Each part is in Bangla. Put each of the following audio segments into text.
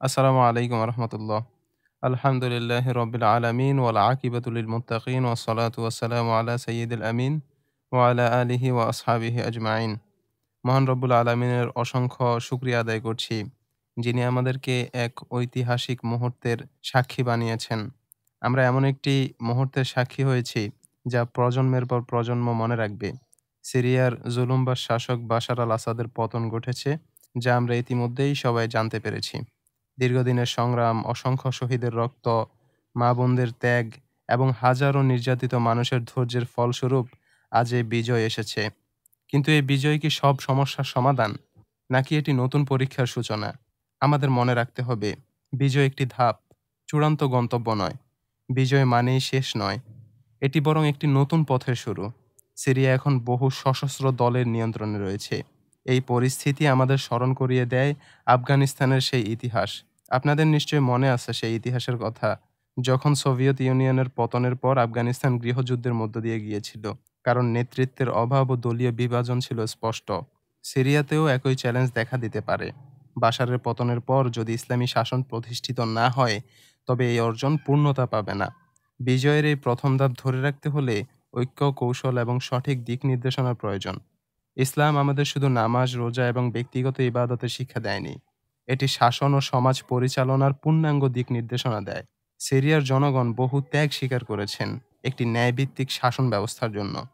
আসসালামু আলাইকুম রহমতুল্লাহ। আলহামদুলিল্লাহ রবিল আলমিন ওয়াল আকিবাতুল মুত্তাকিন ওয়াসসালাতু ওয়াসসালামু আলা সাইয়্যিদিল আমিন ওয়া আলা আলিহি ওয়া আসহাবিহি আজমাইন। মহান রব্বুল আলমিনের অসংখ্য শুকরিয়া আদায় করছি, যিনি আমাদেরকে এক ঐতিহাসিক মুহূর্তের সাক্ষী বানিয়েছেন। আমরা এমন একটি মুহূর্তের সাক্ষী হয়েছি যা প্রজন্মের পর প্রজন্ম মনে রাখবে। সিরিয়ার জুলুমবাজ শাসক বাশার আল আসাদের পতন ঘটেছে, যা আমরা ইতিমধ্যেই সবাই জানতে পেরেছি। দীর্ঘদিনের সংগ্রাম, অসংখ্য শহীদের রক্ত, মা-বোনদের ত্যাগ এবং হাজারো নির্যাতিত মানুষের ধৈর্যের ফলস্বরূপ আজ এই বিজয় এসেছে। কিন্তু এই বিজয় কি সব সমস্যার সমাধান? নাকি এটি নতুন পরীক্ষার সূচনা? আমাদের মনে রাখতে হবে, বিজয় একটি ধাপ, চূড়ান্ত গন্তব্য নয়। বিজয় মানেই শেষ নয়, এটি বরং একটি নতুন পথের শুরু। সিরিয়া এখন বহু সশস্ত্র দলের নিয়ন্ত্রণে রয়েছে। এই পরিস্থিতি আমাদের স্মরণ করিয়ে দেয় আফগানিস্তানের সেই ইতিহাস। আপনাদের নিশ্চয়ই মনে আছে সেই ইতিহাসের কথা, যখন সোভিয়েত ইউনিয়নের পতনের পর আফগানিস্তান গৃহযুদ্ধের মধ্য দিয়ে গিয়েছিল। কারণ নেতৃত্বের অভাব ও দলীয় বিভাজন ছিল স্পষ্ট। সিরিয়াতেও একই চ্যালেঞ্জ দেখা দিতে পারে। বাশারের পতনের পর যদি ইসলামী শাসন প্রতিষ্ঠিত না হয়, তবে এই অর্জন পূর্ণতা পাবে না। বিজয়ের এই প্রথম ধাপ ধরে রাখতে হলে ঐক্য, কৌশল এবং সঠিক দিক নির্দেশনার প্রয়োজন। ইসলাম আমাদের শুধু নামাজ, রোজা এবং ব্যক্তিগত ইবাদতের শিক্ষা দেয়নি, এটি শাসন ও সমাজ পরিচালনার পূর্ণাঙ্গ দিক নির্দেশনা দেয়। সিরিয়ার জনগণ বহু ত্যাগ স্বীকার করেছেন একটি ন্যায়ভিত্তিক শাসন ব্যবস্থার জন্য।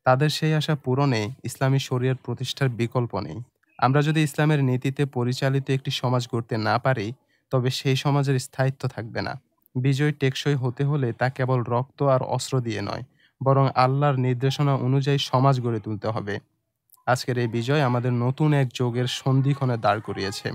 তাদের সেই আশা পূরণে ইসলামী শরিয়ার প্রতিষ্ঠার বিকল্প নেই। আমরা যদি ইসলামের নীতিতে পরিচালিত একটি সমাজ গড়তে না পারি, তবে সেই সমাজের স্থায়িত্ব থাকবে না। বিজয় টেকসই হতে হলে তা কেবল রক্ত আর অস্ত্র দিয়ে নয়, বরং আল্লাহর নির্দেশনা অনুযায়ী সমাজ গড়ে তুলতে হবে। আজকের এই বিজয় আমাদের নতুন এক যুগের সন্ধিক্ষণে দাঁড় করিয়েছে।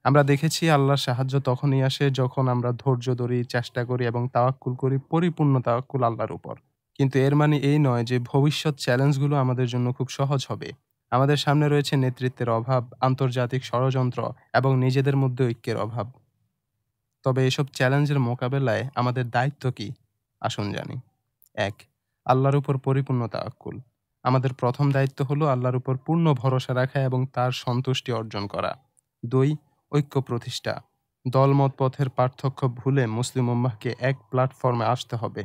আমরা দেখেছি আল্লাহর সাহায্য তখনই আসে যখন আমরা ধৈর্য ধরি, চেষ্টা করি এবং তাওয়াক্কুল করি, পরিপূর্ণ তাওয়াক্কুল আল্লাহর উপর। কিন্তু এর মানে এই নয় যে ভবিষ্যৎ চ্যালেঞ্জগুলো আমাদের জন্য খুব সহজ হবে। আমাদের সামনে রয়েছে নেতৃত্বের অভাব, আন্তর্জাতিক ষড়যন্ত্র এবং নিজেদের মধ্যে ঐক্যের অভাব। তবে এসব চ্যালেঞ্জের মোকাবেলায় আমাদের দায়িত্ব কি? আসুন জানি। ১. আল্লাহর উপর পরিপূর্ণ তাওয়াক্কুল। আমাদের প্রথম দায়িত্ব হলো আল্লাহর উপর পূর্ণ ভরসা রাখা এবং তার সন্তুষ্টি অর্জন করা। ২. ঐক্য প্রতিষ্ঠা। দলমত পথের পার্থক্য ভুলে মুসলিম উম্মাহকে এক প্ল্যাটফর্মে আসতে হবে।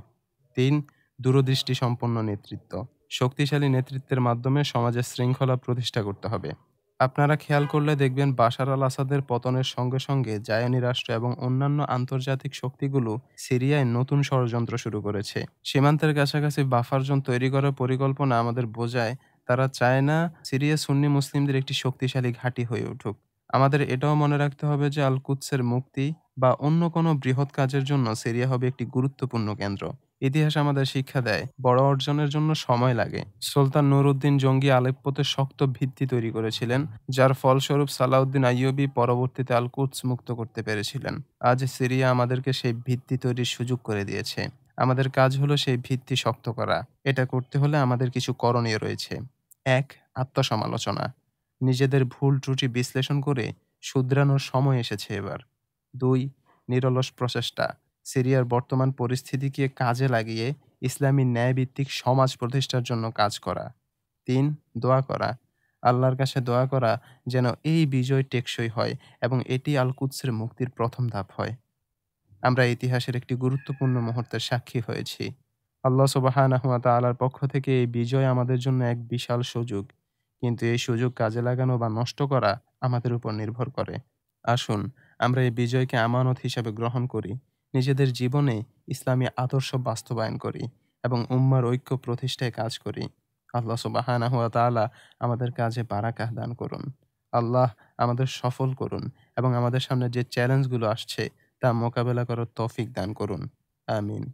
৩. দূরদৃষ্টি সম্পন্ন নেতৃত্ব। শক্তিশালী নেতৃত্বের মাধ্যমে সমাজে শৃঙ্খলা প্রতিষ্ঠা করতে হবে। আপনারা খেয়াল করলে দেখবেন বাশার আল আসাদের পতনের সঙ্গে সঙ্গে জায়নি রাষ্ট্র এবং অন্যান্য আন্তর্জাতিক শক্তিগুলো সিরিয়ায় নতুন ষড়যন্ত্র শুরু করেছে। সীমান্তের কাছাকাছি বাফার জোন তৈরি করার পরিকল্পনা আমাদের বোঝায় তারা চায় না সিরিয়া সুন্নি মুসলিমদের একটি শক্তিশালী ঘাঁটি হয়ে উঠুক। আমাদের এটাও মনে রাখতে হবে যে আল কুদসের মুক্তি বা অন্য কোনো বৃহৎ কাজের জন্য সিরিয়া হবে একটি গুরুত্বপূর্ণ কেন্দ্র। ইতিহাস আমাদের শিক্ষা দেয়, বড় অর্জনের জন্য সময় লাগে। সুলতান নুরউদ্দিন জঙ্গি আলেপ্পোতে শক্ত ভিত্তি তৈরি করেছিলেন, যার ফলস্বরূপ সালাউদ্দিন আইয়ুবী পরবর্তীতে আল কুদস মুক্ত করতে পেরেছিলেন। আজ সিরিয়া আমাদেরকে সেই ভিত্তি তৈরির সুযোগ করে দিয়েছে। আমাদের কাজ হলো সেই ভিত্তি শক্ত করা। এটা করতে হলে আমাদের কিছু করণীয় রয়েছে। ১. আত্মসমালোচনা। নিজেদের ভুল ত্রুটি বিশ্লেষণ করে শুধরানোর সময় এসেছে এবার। ২. নিরলস প্রচেষ্টা। সিরিয়ার বর্তমান পরিস্থিতিকে কাজে লাগিয়ে ইসলামী ন্যায়ভিত্তিক সমাজ প্রতিষ্ঠার জন্য কাজ করা। ৩. দোয়া করা। আল্লাহর কাছে দোয়া করা যেন এই বিজয় টেকসই হয় এবং এটি আল কুদসের মুক্তির প্রথম ধাপ হয়। আমরা ইতিহাসের একটি গুরুত্বপূর্ণ মুহূর্তের সাক্ষী হয়েছি। আল্লাহ সুবহানাহু ওয়া তাআলার পক্ষ থেকে এই বিজয় আমাদের জন্য এক বিশাল সুযোগ। কিন্তু এই সুযোগ কাজে লাগানো বা নষ্ট করা আমাদের উপর নির্ভর করে। আসুন আমরা এই বিজয়কে আমানত হিসেবে গ্রহণ করি, নিজেদের জীবনে ইসলামী আদর্শ বাস্তবায়ন করি এবং উম্মার ঐক্য প্রতিষ্ঠায় কাজ করি। আল্লাহ সুবহানাহু ওয়া তাআলা আমাদের কাজে বারাকাহ দান করুন। আল্লাহ আমাদের সফল করুন এবং আমাদের সামনে যে চ্যালেঞ্জগুলো আসছে তা মোকাবেলা করার তৌফিক দান করুন। আমিন।